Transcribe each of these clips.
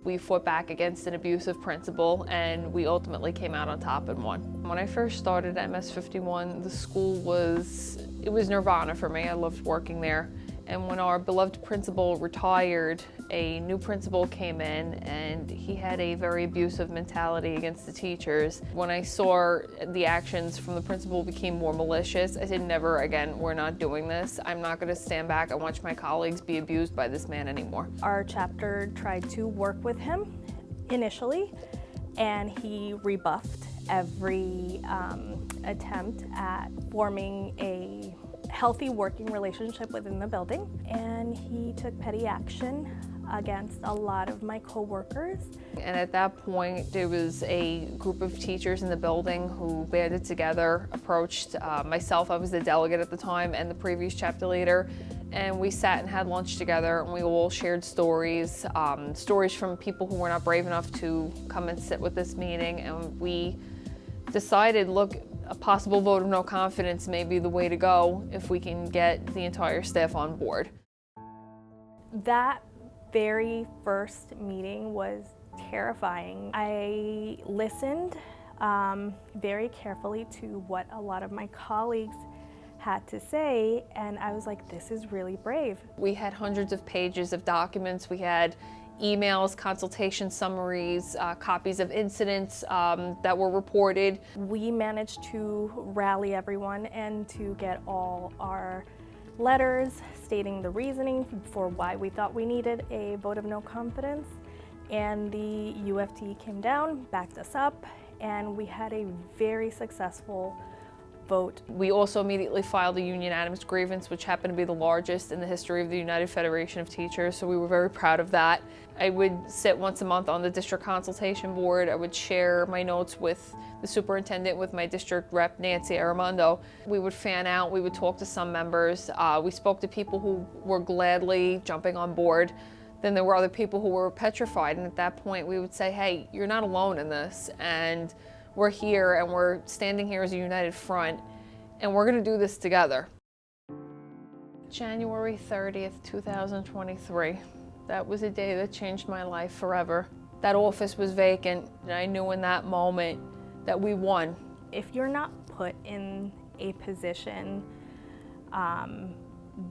We fought back against an abusive principal, and we ultimately came out on top and won. When I first started at MS51, the school was nirvana for me. I loved working there. And when our beloved principal retired, a new principal came in, and he had a very abusive mentality against the teachers. When I saw the actions from the principal became more malicious, I said, never again, we're not doing this. I'm not gonna stand back and watch my colleagues be abused by this man anymore. Our chapter tried to work with him initially, and he rebuffed every attempt at forming a healthy working relationship within the building, and he took petty action against a lot of my coworkers. And at that point, there was a group of teachers in the building who banded together, approached myself, I was the delegate at the time, and the previous chapter leader, and we sat and had lunch together, and we all shared stories, stories from people who were not brave enough to come and sit with this meeting, and we decided, look, a possible vote of no confidence may be the way to go if we can get the entire staff on board. That very first meeting was terrifying. I listened very carefully to what a lot of my colleagues had to say, and I was like, this is really brave. We had hundreds of pages of documents. We had emails, consultation summaries, copies of incidents that were reported. We managed to rally everyone and to get all our letters stating the reasoning for why we thought we needed a vote of no confidence, and the UFT came down, backed us up, and we had a very successful vote. We also immediately filed a union animus grievance, which happened to be the largest in the history of the United Federation of Teachers, so we were very proud of that. I would sit once a month on the district consultation board. I would share my notes with the superintendent, with my district rep, Nancy Armando. We would fan out, we would talk to some members. We spoke to people who were gladly jumping on board. Then there were other people who were petrified, and at that point we would say, hey, you're not alone in this, and we're here, and we're standing here as a united front, and we're gonna do this together. January 30th, 2023. That was a day that changed my life forever. That office was vacant, and I knew in that moment that we won. If you're not put in a position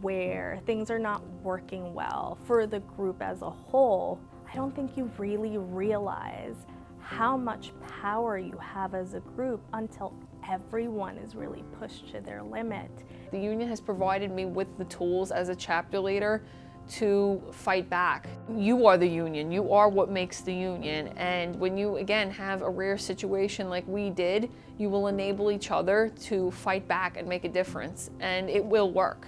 where things are not working well for the group as a whole, I don't think you really realize how much power you have as a group until everyone is really pushed to their limit. The union has provided me with the tools as a chapter leader to fight back. You are the union, you are what makes the union, and when you again have a rare situation like we did, you will enable each other to fight back and make a difference, and it will work.